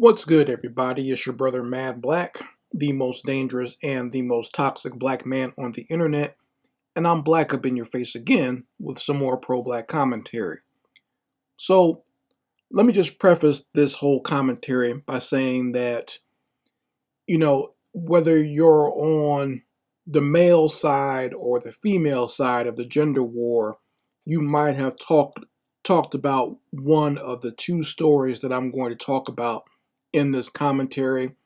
What's good, everybody? It's your brother Mad Black, the most dangerous and the most toxic black man on the internet, and I'm black up in your face again with some more pro black commentary. So, let me just preface this whole commentary by saying that, whether you're on the male side or the female side of the gender war, you might have talked about one of the two stories that I'm going to talk about in this commentary.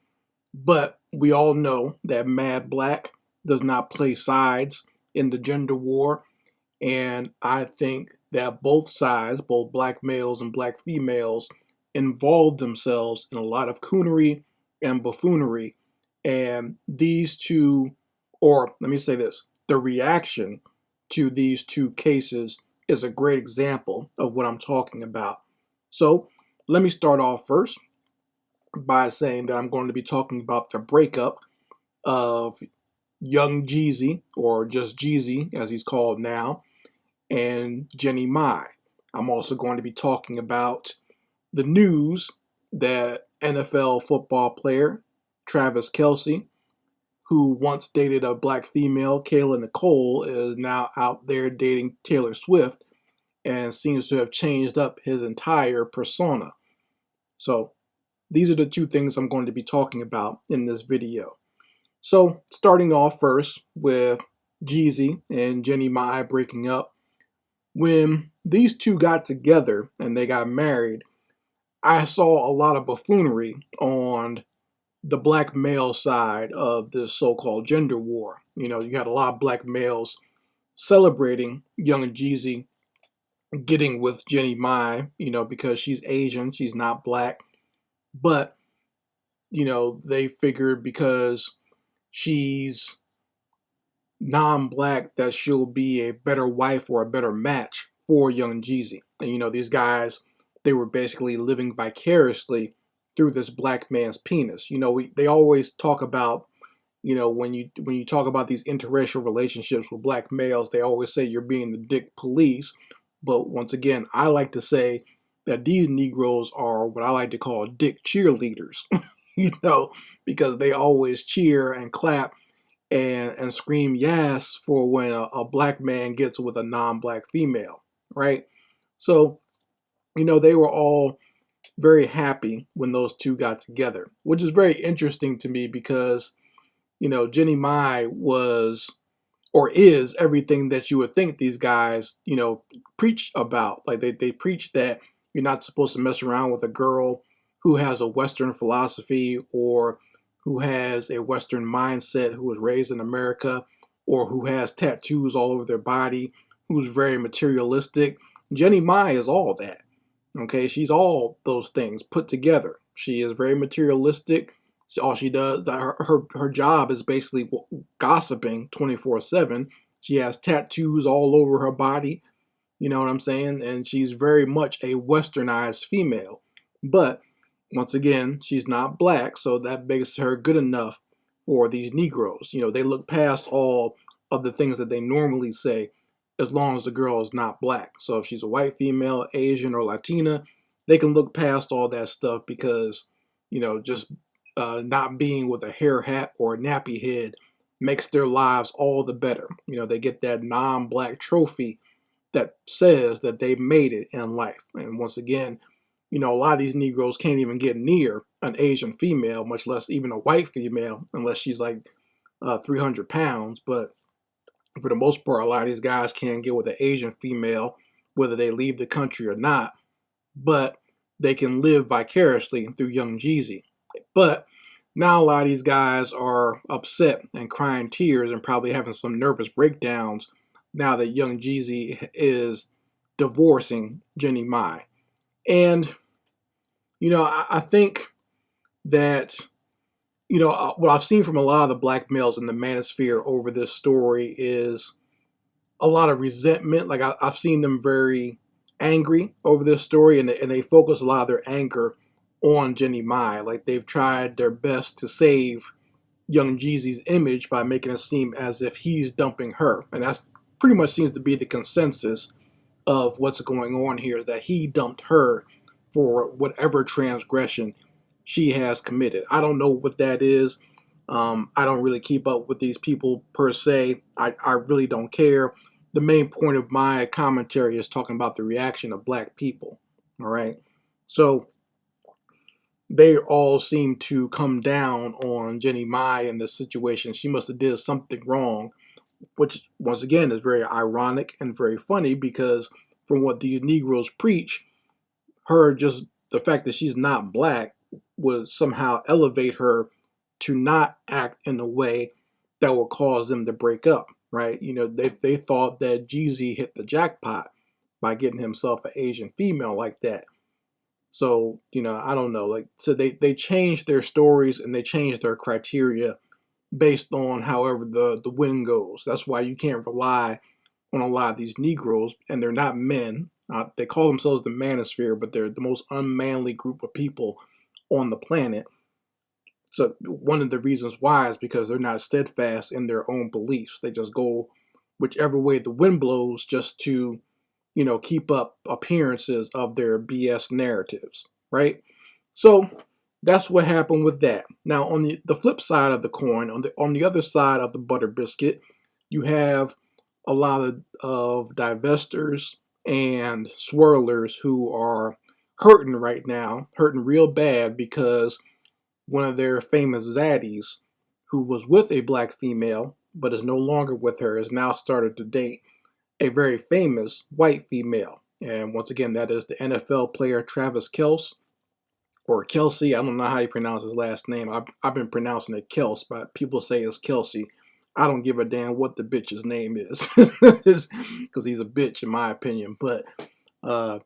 But we all know that Mad Black does not play sides in the gender war. And I think that both sides, both black males and black females, involve themselves in a lot of coonery and buffoonery. And these two, or let me say this, the reaction to these two cases is a great example of what I'm talking about. So let me start off first by saying that I'm going to be talking about the breakup of young Jeezy, or just Jeezy as he's called now, and Jenny Mai. I'm also going to be talking about the news that NFL football player Travis Kelce, who once dated a black female, Kayla Nicole, is now out there dating Taylor Swift and seems to have changed up his entire persona. So these are the two things I'm going to be talking about in this video. So, starting off first with Jeezy and Jenny Mai breaking up. When these two got together and they got married, I saw a lot of buffoonery on the black male side of this so-called gender war. You got a lot of black males celebrating young Jeezy getting with Jenny Mai, because she's Asian, she's not black. But, they figured because she's non-black that she'll be a better wife or a better match for young Jeezy. And these guys, they were basically living vicariously through this black man's penis. They always talk about, when you talk about these interracial relationships with black males, they always say you're being the dick police. But once again, I like to say that these Negroes are what I like to call dick cheerleaders, because they always cheer and clap and scream yes for when a black man gets with a non-black female, right? So, they were all very happy when those two got together, which is very interesting to me because, Jenny Mai was or is everything that you would think these guys, preach about. Like they preach that you're not supposed to mess around with a girl who has a Western philosophy or who has a Western mindset, who was raised in America, or who has tattoos all over their body, who's very materialistic. Jenny Mai is all that. Okay, she's all those things put together. She is very materialistic. All she does, her job is basically gossiping 24/7. She has tattoos all over her body. You know what I'm saying? And she's very much a westernized female. But once again, she's not black, so that makes her good enough for these Negroes. They look past all of the things that they normally say as long as the girl is not black. So if she's a white female, Asian, or Latina, they can look past all that stuff because, just not being with a hair hat or a nappy head makes their lives all the better. They get that non-black trophy that says that they made it in life. And once again, a lot of these Negroes can't even get near an Asian female, much less even a white female, unless she's like 300 pounds. But for the most part, a lot of these guys can't get with an Asian female, whether they leave the country or not. But they can live vicariously through young Jeezy. But now a lot of these guys are upset and crying tears and probably having some nervous breakdowns now that young Jeezy is divorcing Jenny Mai. And, I think that, what I've seen from a lot of the black males in the Manosphere over this story is a lot of resentment. Like I've seen them very angry over this story, and they focus a lot of their anger on Jenny Mai. Like they've tried their best to save young Jeezy's image by making it seem as if he's dumping her, and that's pretty much seems to be the consensus of what's going on here, is that he dumped her for whatever transgression she has committed. I don't know what that is. I don't really keep up with these people per se. I really don't care. The main point of my commentary is talking about the reaction of black people. All right. So they all seem to come down on Jenny Mai in this situation. She must have did something wrong, which once again is very ironic and very funny because from what these Negroes preach, her just the fact that she's not black would somehow elevate her to not act in a way that will cause them to break up, right? They thought that Jeezy hit the jackpot by getting himself an Asian female like that. So, I don't know. Like, so they changed their stories and they changed their criteria based on however the wind goes. That's why you can't rely on a lot of these Negroes, and they're not men. They call themselves the Manosphere, but they're the most unmanly group of people on the planet. So one of the reasons why is because they're not steadfast in their own beliefs. They just go whichever way the wind blows just to, keep up appearances of their BS narratives, right? So that's what happened with that. Now on the flip side of the coin, on the other side of the butter biscuit, you have a lot of divestors and swirlers who are hurting right now, hurting real bad because one of their famous zaddies, who was with a black female but is no longer with her, has now started to date a very famous white female. And once again, that is the NFL player Travis Kelce, or Kelce. I don't know how you pronounce his last name. I've been pronouncing it Kelce, but people say it's Kelce. I don't give a damn what the bitch's name is, because he's a bitch in my opinion. But uh,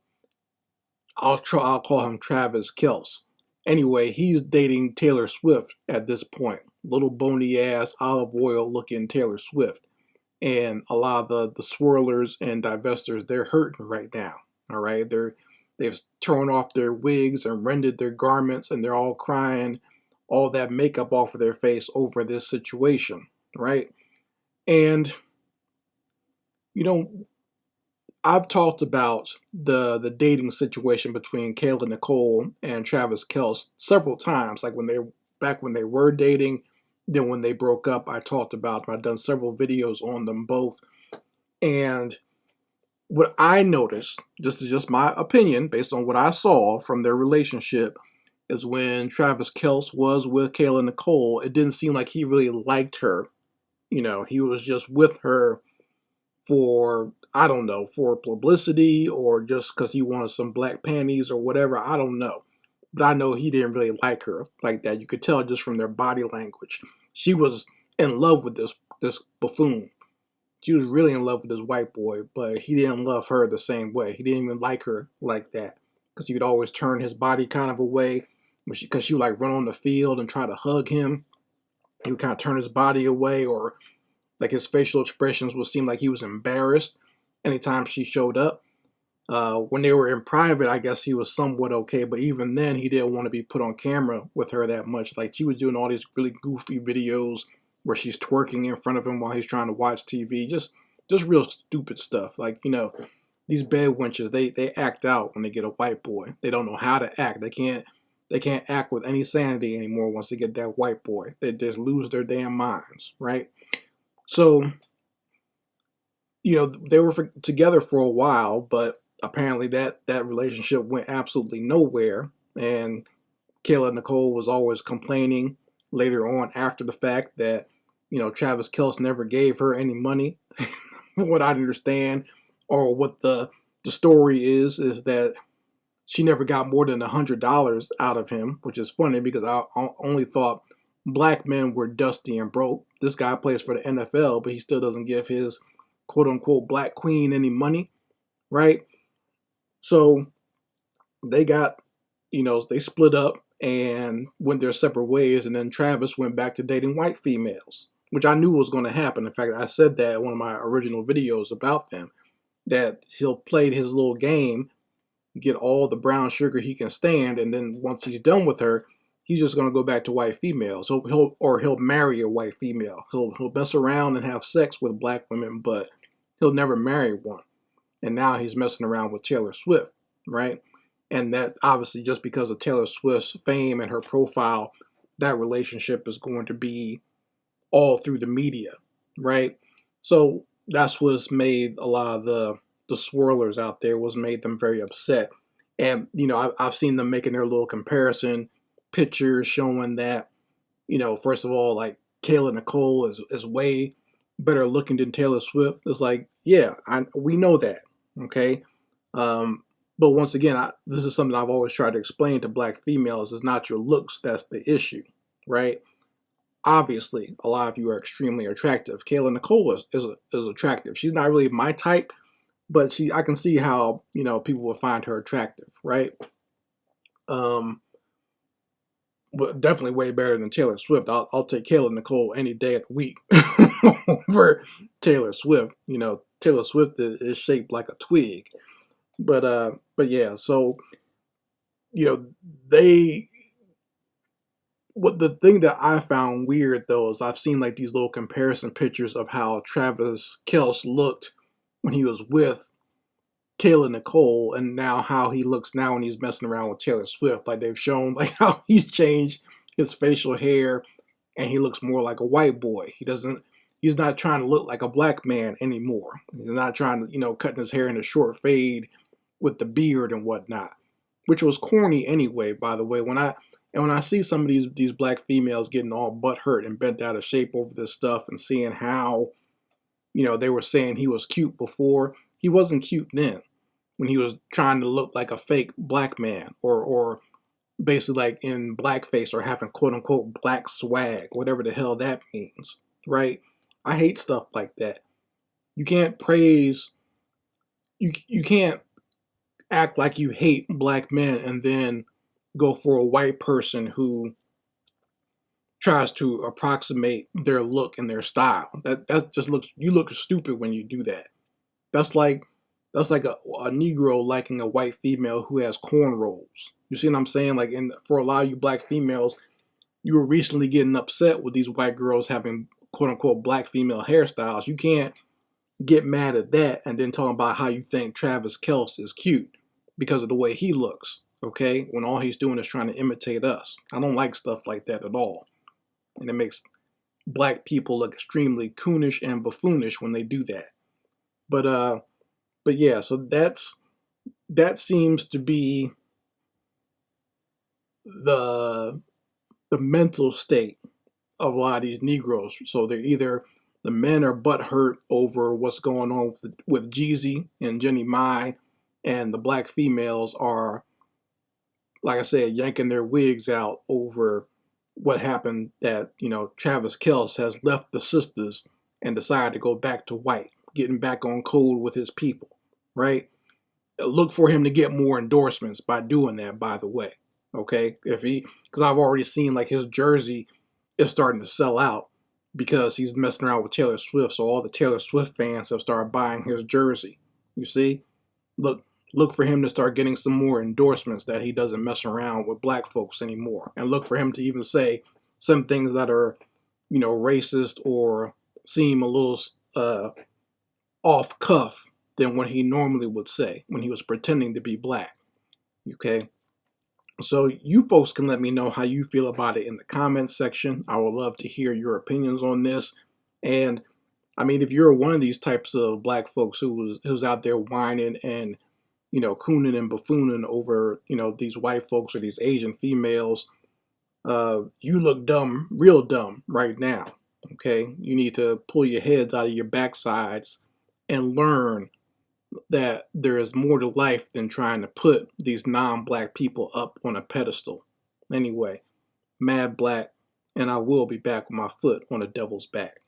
I'll call him Travis Kelce. Anyway, he's dating Taylor Swift at this point. Little bony ass, olive oil looking Taylor Swift. And a lot of the swirlers and divestors, they're hurting right now. All right. They've torn off their wigs and rendered their garments, and they're all crying all that makeup off of their face over this situation. Right. And you know, I've talked about the dating situation between Kayla Nicole and Travis Kelce several times, like when they were dating, then when they broke up, I talked about them. I've done several videos on them both. And what I noticed, this is just my opinion based on what I saw from their relationship, is when Travis Kelce was with Kayla Nicole, it didn't seem like he really liked her. He was just with her for, I don't know, for publicity or just because he wanted some black panties or whatever. I don't know. But I know he didn't really like her like that. You could tell just from their body language. She was in love with this buffoon. She was really in love with this white boy, but he didn't love her the same way. He didn't even like her like that because he would always turn his body kind of away because she would like run on the field and try to hug him. He would kind of turn his body away, or like his facial expressions would seem like he was embarrassed anytime she showed up. When they were in private, I guess he was somewhat okay, but even then, he didn't want to be put on camera with her that much. Like, she was doing all these really goofy videos where she's twerking in front of him while he's trying to watch TV. Just real stupid stuff. Like, these bed wenches, they act out when they get a white boy. They don't know how to act. They can't act with any sanity anymore once they get that white boy. They just lose their damn minds, right? So, they were together for a while, but apparently that relationship went absolutely nowhere. And Kayla Nicole was always complaining later on after the fact that, Travis Kelce never gave her any money. From what I understand, or what the story is that she never got more than $100 out of him, which is funny because I only thought black men were dusty and broke. This guy plays for the NFL, but he still doesn't give his quote unquote black queen any money, right? So they got, they split up and went their separate ways, and then Travis went back to dating white females, which I knew was going to happen. In fact, I said that in one of my original videos about them, that he'll play his little game, get all the brown sugar he can stand, and then once he's done with her, he's just going to go back to white females. So he'll marry a white female. He'll mess around and have sex with black women, but he'll never marry one. And now he's messing around with Taylor Swift, right? And that obviously just because of Taylor Swift's fame and her profile, that relationship is going to be all through the media, right? So that's what's made a lot of the swirlers out there, was made them very upset. And I've seen them making their little comparison pictures showing that, first of all, like Kayla Nicole is way better looking than Taylor Swift. It's like, yeah, we know that, okay. Um, but once again, this is something I've always tried to explain to black females: it's not your looks that's the issue, right? Obviously, a lot of you are extremely attractive. Kayla Nicole is attractive. She's not really my type, but I can see how people would find her attractive, right? Um, but definitely way better than Taylor Swift. I'll take Kayla Nicole any day of the week over Taylor Swift. Taylor Swift is shaped like a twig, but yeah. So you know they what the thing that I found weird though is I've seen like these little comparison pictures of how Travis Kelce looked when he was with Kayla Nicole, and now how he looks now when he's messing around with Taylor Swift. Like they've shown like how he's changed his facial hair and he looks more like a white boy. He's not trying to look like a black man anymore. He's not trying to, cutting his hair in a short fade with the beard and whatnot, which was corny anyway, by the way. When I see some of these black females getting all butt hurt and bent out of shape over this stuff, and seeing how, they were saying he was cute before, he wasn't cute then when he was trying to look like a fake black man, or basically like in blackface, or having quote unquote black swag, whatever the hell that means, right? I hate stuff like that. You can't praise, you can't act like you hate black men and then go for a white person who tries to approximate their look and their style. That just looks, you look stupid when you do that. That's like a Negro liking a white female who has cornrows. You see what I'm saying? Like, for a lot of you black females, you were recently getting upset with these white girls having quote unquote black female hairstyles. You can't get mad at that and then talking about how you think Travis Kelce is cute because of the way he looks. Okay, when all he's doing is trying to imitate us. I don't like stuff like that at all, and it makes black people look extremely coonish and buffoonish when they do that. But yeah, so that seems to be the mental state of a lot of these Negroes. So they're either, the men are butthurt over what's going on with Jeezy and Jenny Mai, and the black females are, like I said, yanking their wigs out over what happened, that Travis Kelce has left the sisters and decided to go back to white, getting back on code with his people, right? Look for him to get more endorsements by doing that, by the way. Okay, because I've already seen like his jersey is starting to sell out because he's messing around with Taylor Swift. So all the Taylor Swift fans have started buying his jersey. You see, look for him to start getting some more endorsements, that he doesn't mess around with black folks anymore, and look for him to even say some things that are, racist, or seem a little off cuff than what he normally would say when he was pretending to be black. Okay, so you folks can let me know how you feel about it in the comments section. I would love to hear your opinions on this. And I mean, if you're one of these types of black folks who's out there whining and cooning and buffooning over these white folks or these Asian females, you look dumb, real dumb right now. Okay, you need to pull your heads out of your backsides and learn that there is more to life than trying to put these non-black people up on a pedestal. Anyway, mad black, and I will be back with my foot on the devil's back.